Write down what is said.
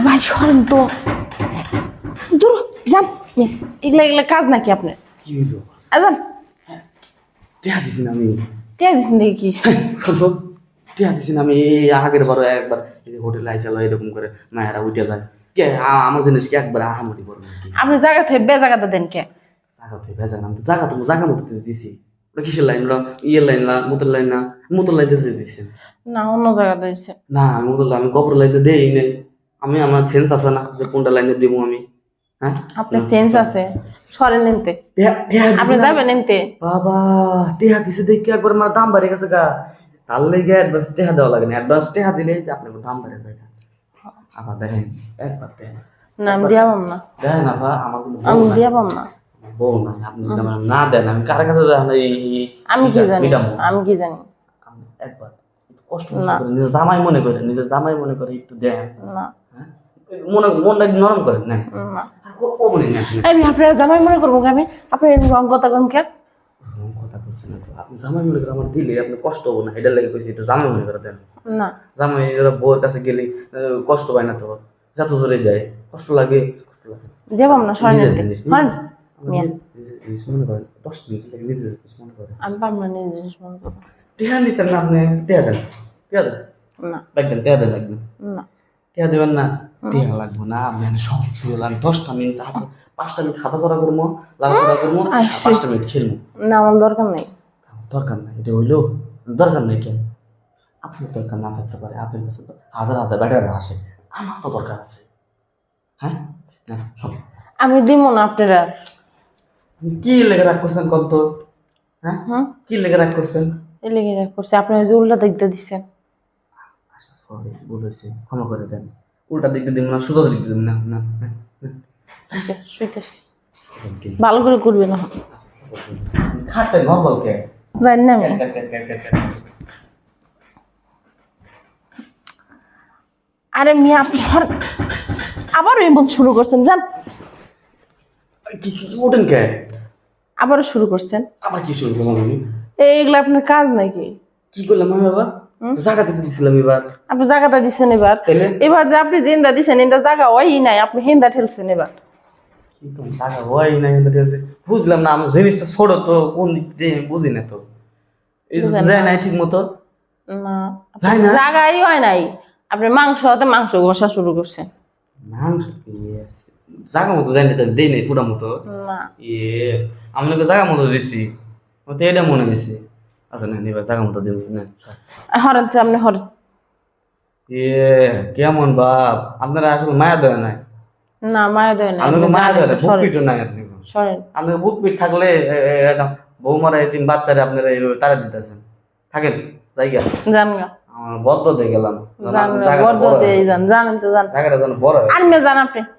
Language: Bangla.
ভাই সরেন তো, দূর যান। এগুলা এগুলা কাজ নাকি আপনার? কি হইলো? যান। টিয়া দিছি না আমি। টিয়া দিচ্ছেন দেখি কি? শুনতো, টিয়া দিছি না আমি। এই আগের বারও একবার হোটেলে আইসালো এরকম করে মায়েরা উঠে যায়। কে আমার জিনিস কি একবার আহামতি করবে নাকি? আপনি জায়গা থেকে বেজাগাটা দেন কে? জাগা থেকে ভেজা নাম তো জাগা মতো দিছি। ওটা কিসের লাইন? ওটা ইয়ের লাইন না, মুতের লাইন না? মুতের লাইন দিতে দিছি না, অন্য জায়গাতে দিচ্ছে। না। আমি মুতের আমি গোবর লাইনে দেই নাই। আমি আমার সেন্স আছে না যে কোনটা লাইনে দিব আমি? হ্যাঁ, আপনার সেন্স আছে, সরেন নিতে। আপনি যাবেন নিতে। বাবা টেহা দিছে দেখি একবার আমার দাম বাড়ে গেছে গা। তার লেগে অ্যাডভান্স টেহা দেওয়া লাগে না। অ্যাডভান্স টেহা দিলে যে আপনার দাম বাড়ে যায়। আবার দেখেন একবার দেখেন। না আমি দিয়া পাম না। দেখেন আপা আমার কোনো আমি দিয়া পাম না। বউ নাই। আপনি যদি আমার না দেন আমি কার কাছে যাই? আমি কি জানি? আমি কি জানি? একবার একটু কষ্ট করে নিজের জামাই মনে করে, নিজের জামাই মনে করে একটু দেন। না মনটা একটু নরম করেন না? না ও বলি না আমি আপনার জামাই মনে করবো আমি? আপনার রং কথা কোন কে? কথা বলছেন না তো। আপনি জামাই মনে করে আমার দিলে আপনি কষ্ট হবো না, এটা লাগে কইছি একটু জামাই মনে করে দেন। না জামাই এরা বউয়ের কাছে গেলে কষ্ট পায় না তো? যত জোরে দেয় কষ্ট লাগে, কষ্ট লাগে। দিয়া পাম না, সরেন নিজের নিতে। জিনিস নিজের জিনিস মনে করেন, 10 মিনিট লাগে নিজের জিনিস মনে করেন। আমি পাম না নিজের জিনিস মনে করবো। টেহা নিচ্ছেন না আপনি? টেহা দেন, টেহা দেন। না দেখবেন টেহা দেন লাগবে। না টেহা দেবেন না? টেহা লাগবে না। আপনি সব শুয়ে আমি 10টা মিনিট 5টা মিনিট হাঁটাচড়া করবো, লাড়াচড়া করবো, 5টা মিনিট খেলবো। না, আমার দরকার নেই। দরকার নাই এটা হইলো? দরকার নেই কেন? আপনার দরকার না থাকতে পারে, আপনার কাছে তো হাজার হাজার ব্যাটারি আসে। আমার তো দরকার আছে। হ্যাঁ না সব আমি দিব না আপনার আর। কি লেগে রাগ করছেন কত? হ্যাঁ কি লেগে রাগ করছেন? এই লেগে রাগ করছে, আপনি ওই যে উল্টা দেখতে দিচ্ছেন। আচ্ছা সরি, ভুল হয়েছে, ক্ষমা করে দেন। উল্টা দিক দিয়ে দিব না, সোজা দিক দিয়ে দিব না। না আচ্ছা শুইতেছি, ভালো করে করবে না। খাটতে নর্মাল কে? জানি না আমি। আরে মিয়া আপনি আবারও এমন শুরু করছেন, যান। ওঠেন কে? আবারও শুরু করছেন। আবার কি শুরু করলাম আমি? এইগুলো আপনার কাজ নাকি? কি করলাম আমি বাবা? জায়গা দিতে দিছিলাম এবার। আপনি জায়গাটা দিচ্ছেন এবার। এবার যে আপনি জেন্দা দিচ্ছেন এটা জায়গা ওই নাই, আপনি হেন্দা ঠেলছেন এবার। কি তো জায়গা হয় না, বুঝলাম না। আমার জিনিসটা ছোট তো, কোন দিক দিয়ে বুঝি না তো। এই যায় নাই ঠিক মতো। না যায় না, জায়গাই হয় নাই। আপনি মাংস হতে মাংস ঘষা শুরু করছেন। মাংস জায়গা মতো যায়নি, তো দেই নাই ফুটা মতো। না আপনাকে জায়গা মতো দিছি, তো এটা মনে হয়েছে। আচ্ছা না এবার জায়গা মতো দিব না। হরেন তো আপনি হরেন। কেমন বাপ আপনারা? আসলে মায়া দেয় নাই। না মায়া দেয় না। আপনাকে মায়া দেয় না, বুক পিটও নাই আপনি। সরেন। আপনাকে বুক পিট থাকলে বৌমারা এই 3 বাচ্চারে আপনারা এইভাবে তারা দিতেছেন। থাকেন জায়গা। যান গা। আমার বদ্ধ দিয়ে গেলাম। জানেন তো যান। জায়গাটা যেন বড় হয়। আর মেয়ে যান আপনি।